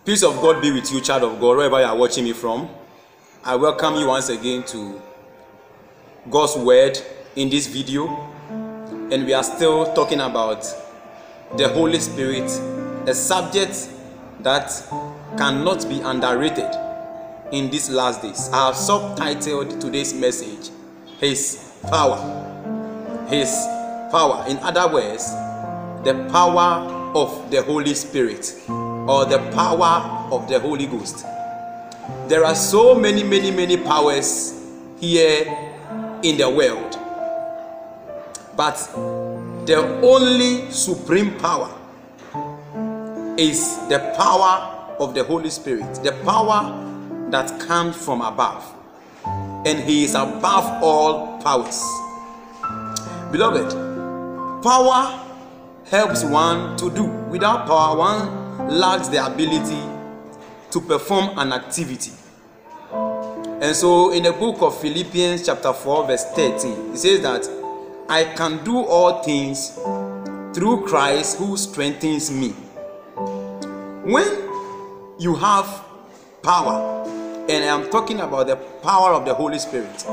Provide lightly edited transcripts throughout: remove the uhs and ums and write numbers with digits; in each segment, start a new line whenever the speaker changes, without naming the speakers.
Peace of God be with you, child of God, wherever you are watching me from. I welcome you once again to God's Word in this video. And we are still talking about the Holy Spirit, a subject that cannot be underrated in these last days. I have subtitled today's message, His Power. His Power. In other words, the power of the Holy Spirit, or the power of the Holy Ghost. There are so many powers here in the world, but the only supreme power is the power of the Holy Spirit, the power that comes from above, and He is above all powers. Beloved, power helps one to do. Without power, one lacks the ability to perform an activity. And so in the book of Philippians chapter 4 verse 13, it says that I can do all things through Christ who strengthens me. When you have power, and I am talking about the power of the Holy Spirit,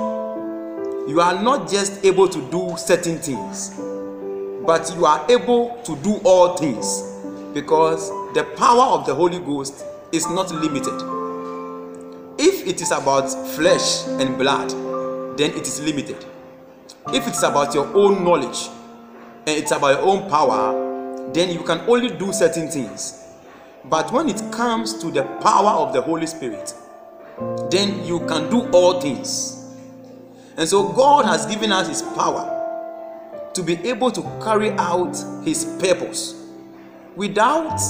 you are not just able to do certain things, but you are able to do all things, because the power of the Holy Ghost is not limited. If it is about flesh and blood, then it is limited. If it's about your own knowledge and it's about your own power, then you can only do certain things. But when it comes to the power of the Holy Spirit, then you can do all things. And so God has given us His power to be able to carry out His purpose. Without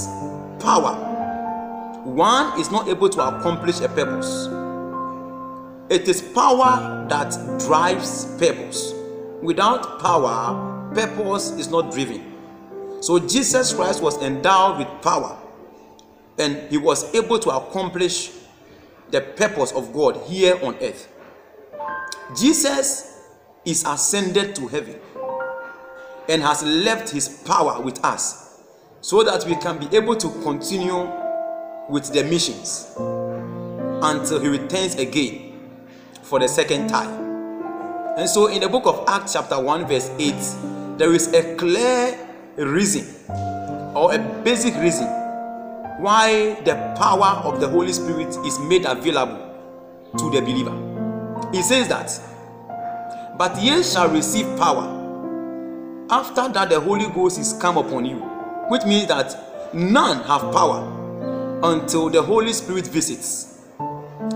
power, one is not able to accomplish a purpose. It is power that drives purpose. Without power, purpose is not driven. So Jesus Christ was endowed with power, and He was able to accomplish the purpose of God here on earth. Jesus is ascended to heaven and has left His power with us, so that we can be able to continue with the missions until He returns again for the second time. And so in the book of Acts chapter 1 verse 8, there is a clear reason, or a basic reason, why the power of the Holy Spirit is made available to the believer. He says that, but ye shall receive power after that the Holy Ghost is come upon you, which means that none have power until the Holy Spirit visits.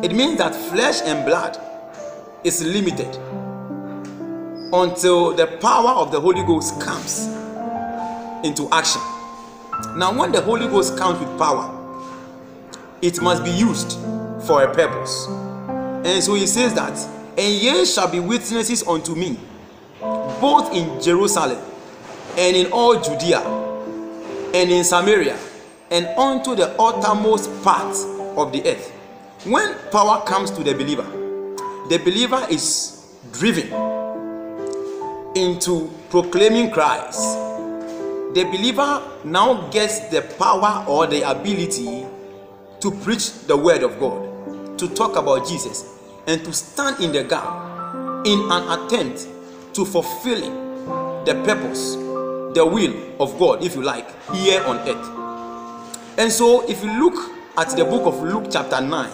It means that flesh and blood is limited until the power of the Holy Ghost comes into action. Now, when the Holy Ghost comes with power, it must be used for a purpose. And so He says that, and ye shall be witnesses unto me, both in Jerusalem and in all Judea and in Samaria and unto the uttermost part of the earth. When power comes to the believer is driven into proclaiming Christ. The believer now gets the power or the ability to preach the word of God, to talk about Jesus, and to stand in the gap in an attempt to fulfilling the purpose, the will of God, if you like, here on earth. And so if you look at the book of Luke chapter 9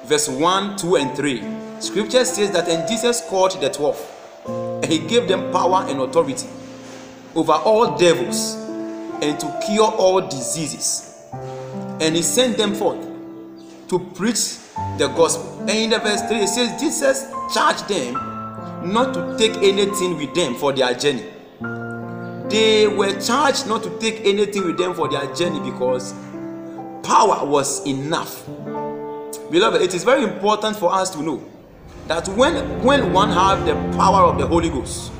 verse 1, 2 and 3, scripture says that, and Jesus called the 12, and He gave them power and authority over all devils, and to cure all diseases, and He sent them forth to preach the gospel. And in the verse 3 it says, Jesus charged them not to take anything with them for their journey. They were charged not to take anything with them for their journey because power was enough. Beloved, it is very important for us to know that when one have the power of the Holy Ghost,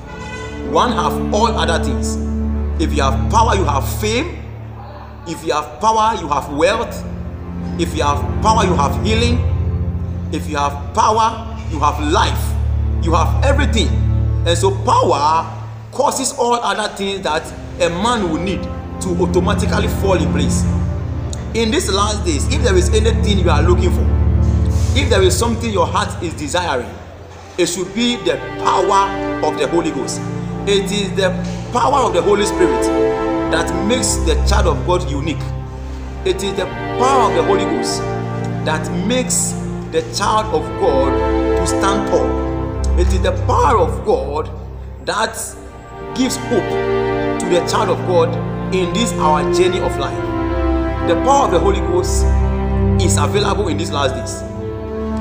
one have all other things. If you have power, you have fame. If you have power, you have wealth. If you have power, you have healing. If you have power, you have life. You have everything. And so power causes all other things that a man will need to automatically fall in place. In these last days, if there is anything you are looking for, if there is something your heart is desiring, it should be the power of the Holy Ghost. It is the power of the Holy Spirit that makes the child of God unique. It is the power of the Holy Ghost that makes the child of God to stand tall. It is the power of God that gives hope to the child of God in this our journey of life. The power of the Holy Ghost is available in these last days.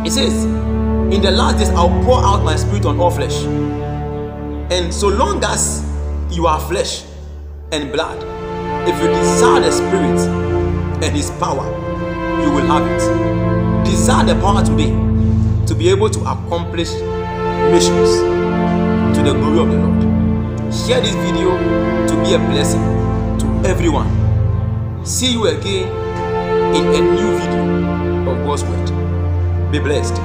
It says, in the last days I'll pour out my spirit on all flesh. And so long as you are flesh and blood, if you desire the spirit and his power, you will have it. Desire the power today to be able to accomplish missions to the glory of the Lord. Share this video to be a blessing to everyone. See you again in a new video of God's word. Be blessed.